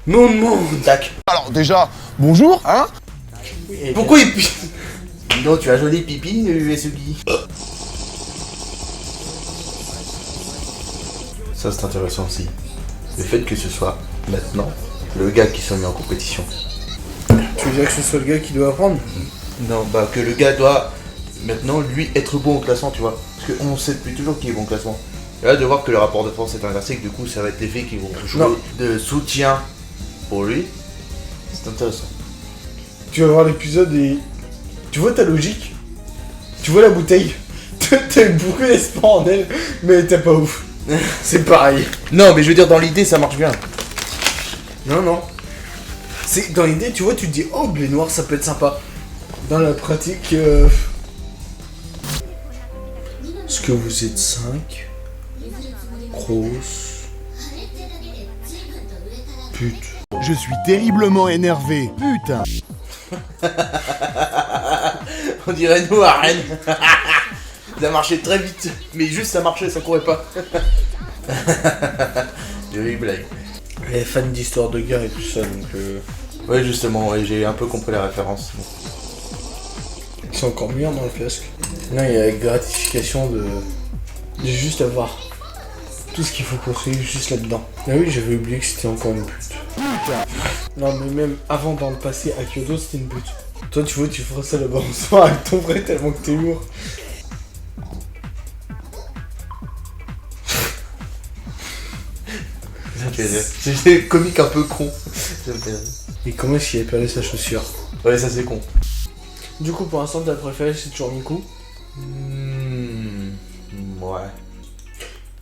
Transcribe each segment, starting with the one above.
Non. Tac. Alors déjà, bonjour, hein? Pourquoi il pue? Non, tu as joli pipi, Uesugi. Ça c'est intéressant aussi. Le fait que ce soit maintenant le gars qui soit mis en compétition. Tu veux dire que ce soit le gars qui doit apprendre? Non, bah que le gars doit maintenant lui être bon au classement, tu vois. Parce qu'on sait depuis toujours qu'il est bon au classement. Et là de voir que le rapport de force est inversé, que du coup ça va être les filles qui vont jouer de soutien pour lui. C'est intéressant. Tu vas voir l'épisode et... Tu vois ta logique? Tu vois la bouteille? T'as eu beaucoup d'espoir en elle, mais t'es pas ouf. C'est pareil. Non mais je veux dire dans l'idée ça marche bien. Non. C'est dans l'idée, tu vois, tu te dis oh blé noir ça peut être sympa. Dans la pratique, est-ce que vous êtes 5? Grosse. Pute. Je suis terriblement énervé, putain. On dirait nous à Rennes. Ça marchait très vite, mais juste ça marchait, ça courait pas. Jolie blague. Elle est fan d'histoire de guerre et tout ça, donc Ouais justement, ouais, j'ai un peu compris la référence. c'est encore mieux dans le casque. Non, il y a la gratification de juste avoir tout ce qu'il faut construire juste là-dedans. Ah oui, j'avais oublié que c'était encore une pute. Non, mais même avant dans le passé à Kyoto, c'était une pute. Toi, tu vois, tu feras ça là-bas en soir avec ton vrai tellement que t'es lourd. Ça me fait rire. C'est des comiques un peu con. Ça me fait rire. Et comment est-ce qu'il a perdu sa chaussure? Ouais, ça c'est con. Du coup, pour l'instant, ta préférée, c'est toujours Miku. Ouais.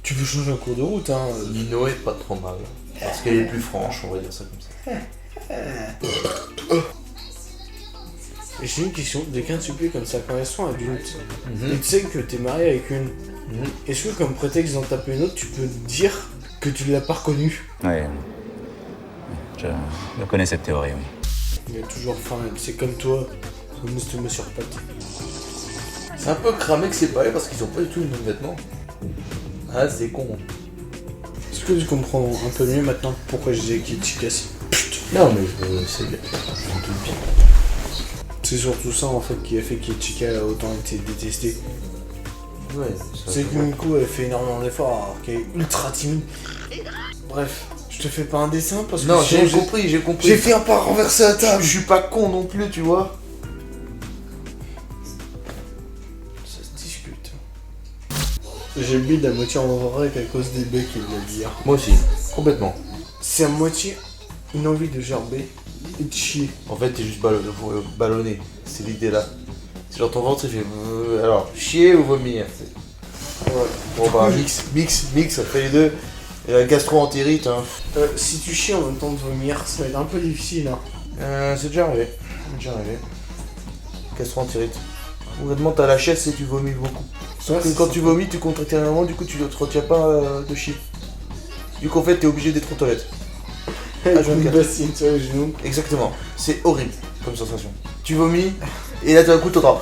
Tu peux changer un cours de route, hein. Nino est pas trop mal. Parce qu'elle est plus franche, on va dire ça comme ça. Et j'ai une question, dès qu'un tu plais comme ça, quand elles sont adultes, et tu sais que t'es marié avec une, est-ce que comme prétexte d'en taper une autre, tu peux dire que tu l'as pas reconnue? Oui. Je connais cette théorie, oui. Il y a toujours faim, c'est comme toi, un estomac sur pattes. C'est un peu cramé que c'est pareil parce qu'ils ont pas du tout les mêmes vêtements. Ah, c'est con. Est-ce que tu comprends un peu mieux maintenant pourquoi je disais qu'il est efficace? Non, mais c'est bien. Je m'en doute bien. C'est surtout ça en fait qui a fait qu'Ichika a autant été détesté. Ouais, C'est que Miku elle fait énormément d'efforts alors qu'elle est ultra timide. Bref, je te fais pas un dessin parce que non, sinon, j'ai compris. j'ai fini par renverser la table. Je suis pas con non plus, tu vois. Ça se discute. J'ai bu de la moitié en vrai à cause des becs et de la bière. Moi aussi, complètement. C'est à moitié une envie de gerber et de chier. En fait, t'es juste ballonné. C'est l'idée là. C'est genre ton ventre, il fait. Alors, chier ou vomir. Ouais. Bon bah, mix, ça fait les deux. Et la gastro-entérite, hein. Si tu chies en même temps de vomir, ça va être un peu difficile. Hein. C'est déjà arrivé. Gastro-entérite. Honnêtement, t'as la chaise et tu vomis beaucoup. Sauf que quand tu vomis, tu contractes énormément, du coup, tu te retiens pas de chier. Du coup, en fait, t'es obligé d'être aux toilettes. Avec une bassine sur les genoux. Exactement. C'est horrible comme sensation. Tu vomis, et là, d'un coup, t'entends.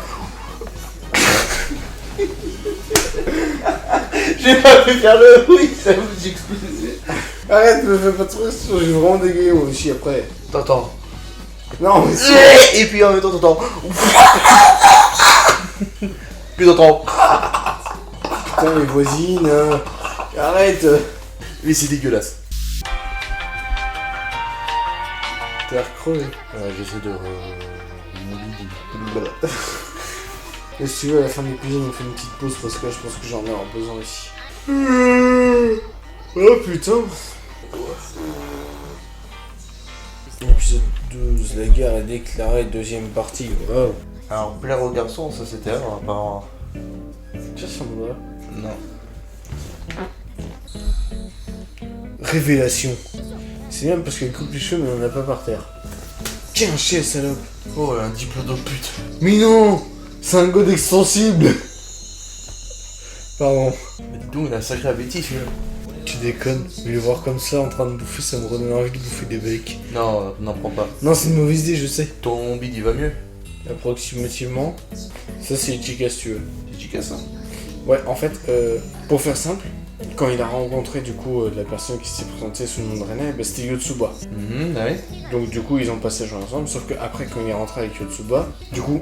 J'ai pas pu faire le bruit, ça vous explosé. Arrête, me fais pas trop sur, j'ai vraiment dégayé moi aussi après. T'entends. Non, mais Et puis en même temps, t'entends. Puis t'entends. putain, les voisines, arrête. Mais c'est dégueulasse. T'as l'air crevé. J'essaie de. Et si tu veux, à la fin de l'épisode, on fait une petite pause parce que là, je pense que j'en ai avoir besoin ici. Oh putain. Épisode 12, la guerre est déclarée, deuxième partie. Wow. Alors, plaire aux garçons, ça c'était avant, apparemment. Tiens, ça me va. Non. Révélation. C'est bien parce qu'elle coupe les cheveux, mais on en a pas par terre. Tiens, chier, salope. Oh, un diplôme de pute. Mais non, c'est un god extensible. Pardon. Mais dis donc, il a un sacré appétit celui-là. Tu déconnes. Mais le voir comme ça en train de bouffer, ça me redonne envie de bouffer des becs. Non, n'en prends pas. Non, c'est une mauvaise idée, je sais. Ton bide il va mieux. Approximativement. Ça, c'est Ichika si tu veux. C'est efficace ça. Ouais, en fait, pour faire simple, quand il a rencontré du coup la personne qui s'est présentée sous le nom de René, bah, c'était Yotsuba. Ah oui. Donc du coup ils ont passé la journée ensemble, sauf que après quand il est rentré avec Yotsuba, du coup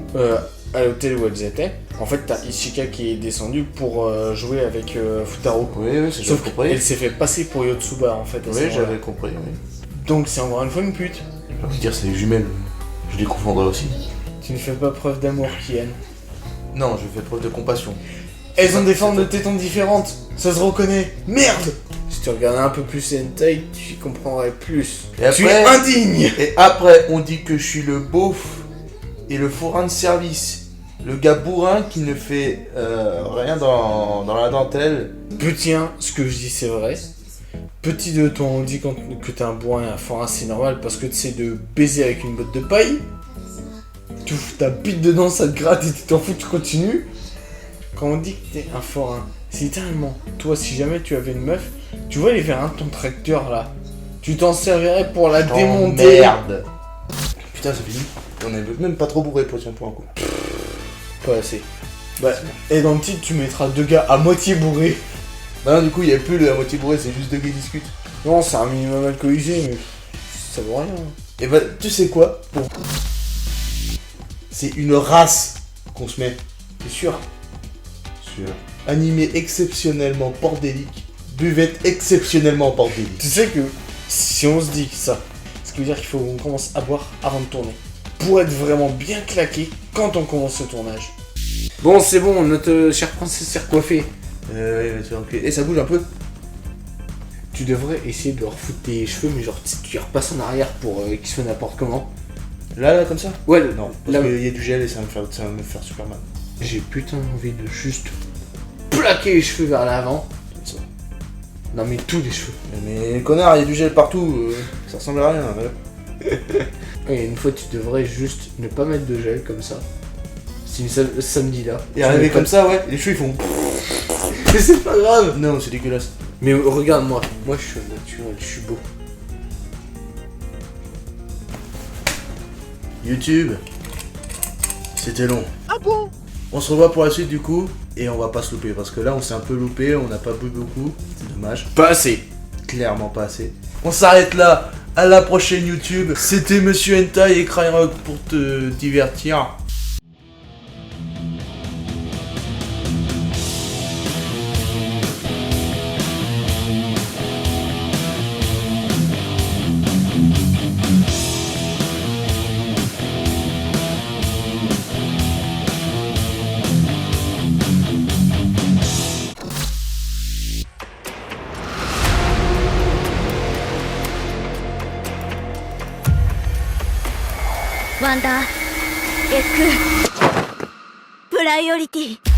à l'hôtel où elles étaient, en fait t'as Ishika qui est descendu pour jouer avec Futaro. Oui, c'est Sauf j'avais compris. qu'elle s'est fait passer pour Yotsuba en fait. à ce Oui, moment-là. j'avais compris, oui. Donc c'est encore une fois une pute. J'ai envie de dire, c'est les jumelles. Je les confondrais aussi. Tu ne fais pas preuve d'amour, Kian. Non, je fais preuve de compassion. Elles ont des formes de tétons différentes, ça se reconnaît. Merde. Si tu regardais un peu plus hentai, tu y comprendrais plus. Et Tu es après, indigne. et après, on dit que je suis le beauf et le forain de service. Le gars bourrin qui ne fait rien dans la dentelle. Tiens, ce que je dis c'est vrai. Petit de toi, on dit que t'es un bourrin et un forain, c'est normal parce que tu sais de baiser avec une botte de paille. Tu fous ta bite dedans, ça te gratte et tu t'en fous, tu continues. Quand on dit que t'es un forain, c'est littéralement, toi, si jamais tu avais une meuf, tu vois les vérins de ton tracteur là, tu t'en servirais pour la démonter. Merde. Putain, c'est fini. On est même pas trop bourré pour un coup. Pas assez. Bah, et dans le titre, tu mettras deux gars à moitié bourrés. Bah non, du coup, il y a plus le à moitié bourré, c'est juste deux gars qui discutent. Non, c'est un minimum alcoolisé, mais ça vaut rien. Et bah, tu sais quoi? Bon. C'est une race qu'on se met. T'es sûr? Sur animé exceptionnellement bordélique, buvette exceptionnellement bordélique. Tu sais que si on se dit ça, ce qui veut dire qu'il faut qu'on commence à boire avant de tourner. Pour être vraiment bien claqué quand on commence ce tournage. Bon, c'est bon, notre chère princesse s'est recoiffée. Et ça bouge un peu. Tu devrais essayer de refoutre tes cheveux, mais genre tu repasses en arrière pour qu'ils se fassent n'importe comment. Là, comme ça? Ouais, Non, là, parce qu'il y a du gel et ça va me faire super mal. j'ai putain envie de juste plaquer les cheveux vers l'avant. Comme ça. Non mais tous les cheveux. Mais connard, il y a du gel partout, ça ressemble à rien. Et une fois tu devrais juste ne pas mettre de gel comme ça. C'est samedi là. Et arriver comme ça, ouais, les cheveux ils font. Mais c'est pas grave. Non, c'est dégueulasse. Mais regarde-moi, moi je suis naturel, je suis beau. YouTube, c'était long. Ah bon? On se revoit pour la suite du coup, et on va pas se louper, parce que là on s'est un peu loupé, on n'a pas bu beaucoup, c'est dommage. Pas assez. Clairement pas assez. On s'arrête là, à la prochaine YouTube. C'était Monsieur Hentai et Cryrock pour te divertir. Wanda, X、プライオリティ。